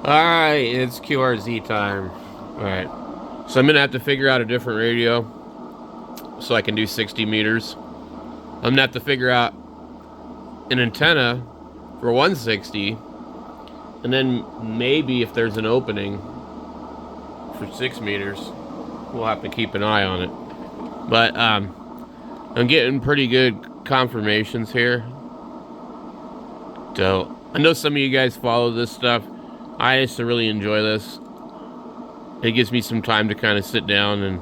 Alright, it's QRZ time. Alright. So I'm going to have to figure out a different radio so I can do 60 meters. I'm going to have to figure out an antenna for 160. And then maybe if there's an opening for 6 meters, we'll have to keep an eye on it. But I'm getting pretty good confirmations here. So I know some of you guys follow this stuff. I used to really enjoy this. It gives me some time to kind of sit down and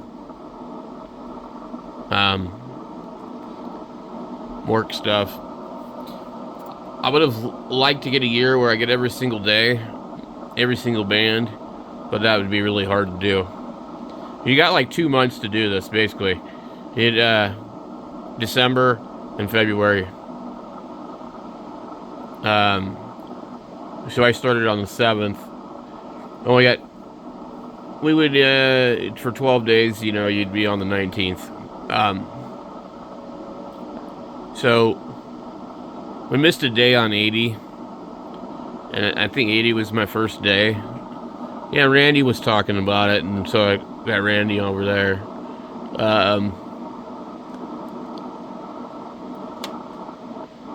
work stuff. I would have liked to get a year where I get every single day, every single band, but that would be really hard to do. You got like 2 months to do this, basically. December and February. So I started on the 7th. Oh, we would, for 12 days, you'd be on the 19th. So we missed a day on 80. And I think 80 was my first day. Yeah, Randy was talking about it, and so I got Randy over there.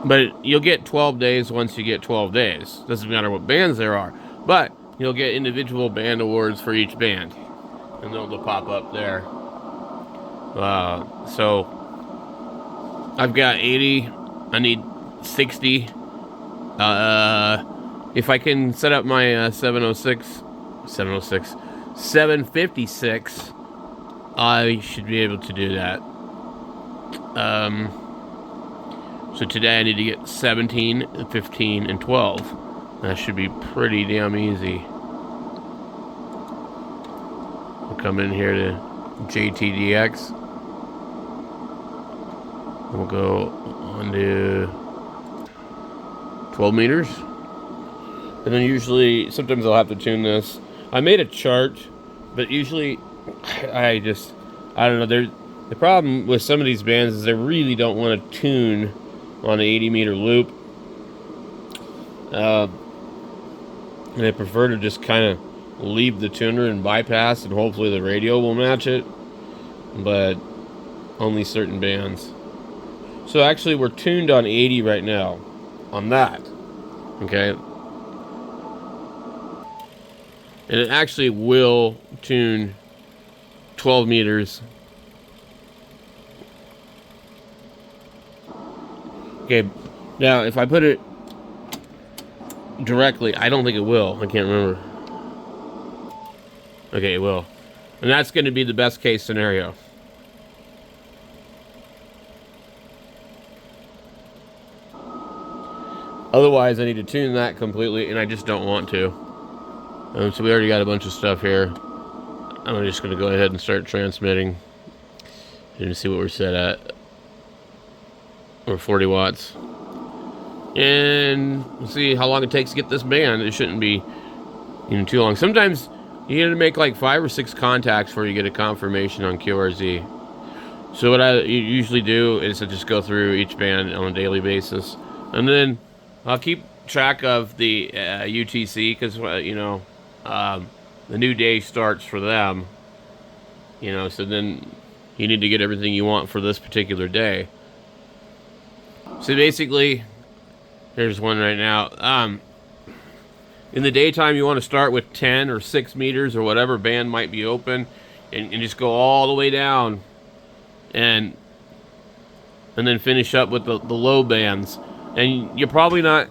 But you'll get 12 days once you get 12 days. Doesn't matter what bands there are. But you'll get individual band awards for each band. And they'll pop up there. So I've got 80. I need 60. If I can set up my 756, I should be able to do that. So today I need to get 17, 15, and 12. That should be pretty damn easy. We'll come in here to JTDX. We'll go on to 12 meters. And then sometimes I'll have to tune this. I made a chart, but usually I don't know. The problem with some of these bands is they really don't want to tune on an 80 meter loop. And I prefer to just kind of leave the tuner and bypass, and hopefully the radio will match it. But only certain bands. So actually we're tuned on 80 right now. On that. Okay. And it actually will tune 12 meters. Okay, now if I put it directly, I don't think it will. I can't remember. Okay, it will. And that's going to be the best case scenario. Otherwise, I need to tune that completely, and I just don't want to. So we already got a bunch of stuff here. I'm just going to go ahead and start transmitting and see what we're set at. We're 40 watts. And we'll see how long it takes to get this band. It shouldn't be too long. Sometimes you need to make like 5 or 6 contacts before you get a confirmation on QRZ. So what I usually do is to just go through each band on a daily basis. And then I'll keep track of the UTC because, the new day starts for them. So then you need to get everything you want for this particular day. So basically, here's one right now. In the daytime, you want to start with 10 or 6 meters or whatever band might be open, and just go all the way down, and then finish up with the low bands. And you're probably not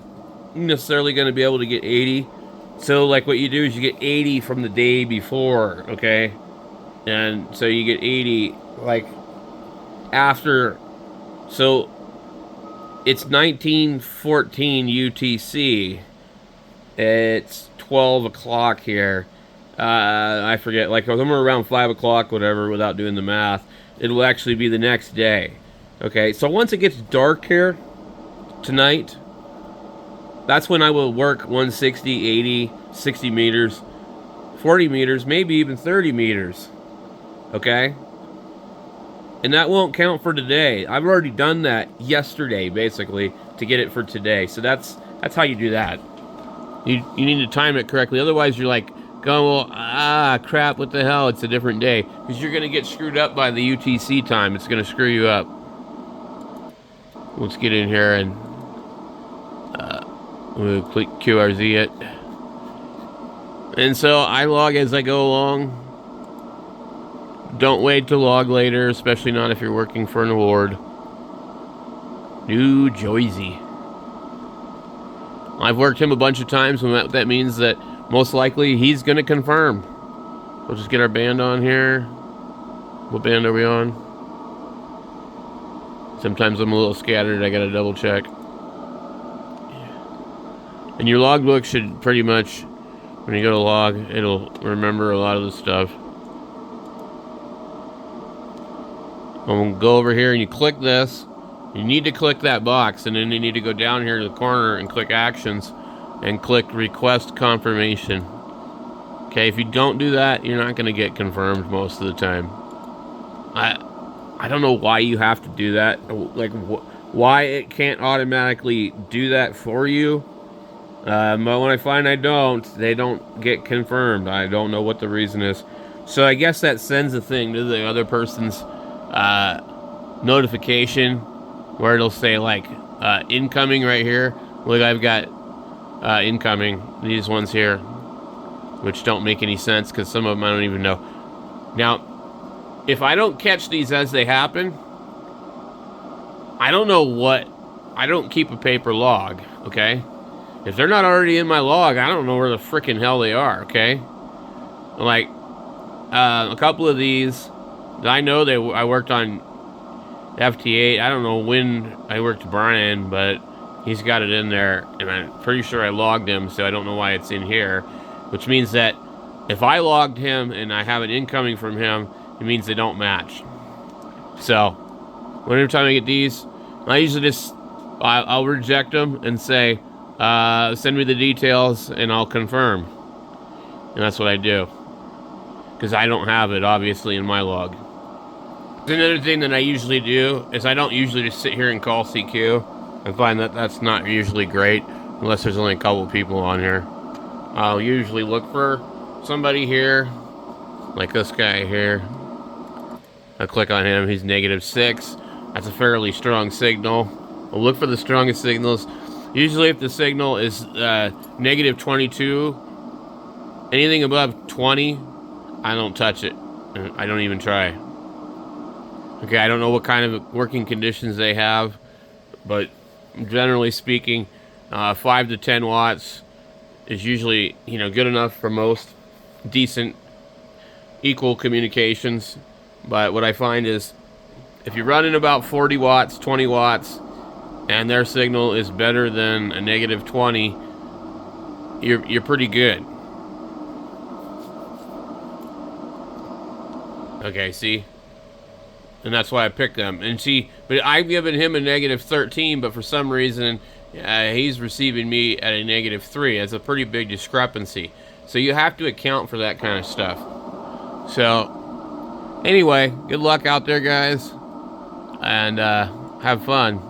necessarily going to be able to get 80. So like what you do is you get 80 from the day before, okay? And so you get 80 like after. So it's 1914 UTC. It's 12 o'clock here. I forget, like somewhere around 5 o'clock, whatever, without doing the math. It will actually be the next day. Okay, so once it gets dark here tonight, that's when I will work 160, 80, 60 meters, 40 meters, maybe even 30 meters. Okay? And that won't count for today. I've already done that yesterday, basically, to get it for today. So that's how you do that. You need to time it correctly. Otherwise, you're like going, well, crap, what the hell? It's a different day. Because you're going to get screwed up by the UTC time. It's going to screw you up. Let's get in here and we'll click QRZ it. And so I log as I go along. Don't wait to log later, especially not if you're working for an award. New Jersey. I've worked him a bunch of times, and that means that most likely he's going to confirm. We'll just get our band on here. What band are we on? Sometimes I'm a little scattered. I got to double check. And your logbook should pretty much, when you go to log, it'll remember a lot of the stuff. I'm going to go over here and you click this. You need to click that box, and then you need to go down here to the corner and click Actions and click Request Confirmation. Okay, if you don't do that, you're not going to get confirmed most of the time. I don't know why you have to do that. Like, why it can't automatically do that for you. But when I find they don't get confirmed. I don't know what the reason is. So I guess that sends a thing to the other person's notification, where it'll say like incoming right here. Look, I've got incoming, these ones here, which don't make any sense because some of them I don't even know. Now, if I don't catch these as they happen, I don't know what, I don't keep a paper log, okay? If they're not already in my log, I don't know where the frickin' hell they are, okay? Like, a couple of these, I know I worked on ft8. I don't know when I worked Brian, but he's got it in there, and I'm pretty sure I logged him, so I don't know why it's in here, which means that if I logged him and I have an incoming from him, it means they don't match. So, whenever time I get these, I usually just, I'll reject them and say, send me the details and I'll confirm. And that's what I do. Because I don't have it, obviously, in my log. Another thing that I usually do is I don't usually just sit here and call CQ. I find that that's not usually great, unless there's only a couple of people on here. I'll usually look for somebody here, like this guy here. I'll click on him, he's -6. That's a fairly strong signal. I'll look for the strongest signals. Usually if the signal is -22, anything above 20, I don't touch it. I don't even try. Okay, I don't know what kind of working conditions they have, but generally speaking, 5 to 10 watts is usually, good enough for most decent, equal communications. But what I find is, if you're running about 40 watts, 20 watts, and their signal is better than a -20, you're pretty good. Okay, see? And that's why I picked them. And see, but I've given him a -13, but for some reason, he's receiving me at a -3. That's a pretty big discrepancy. So you have to account for that kind of stuff. So, anyway, good luck out there, guys. And have fun.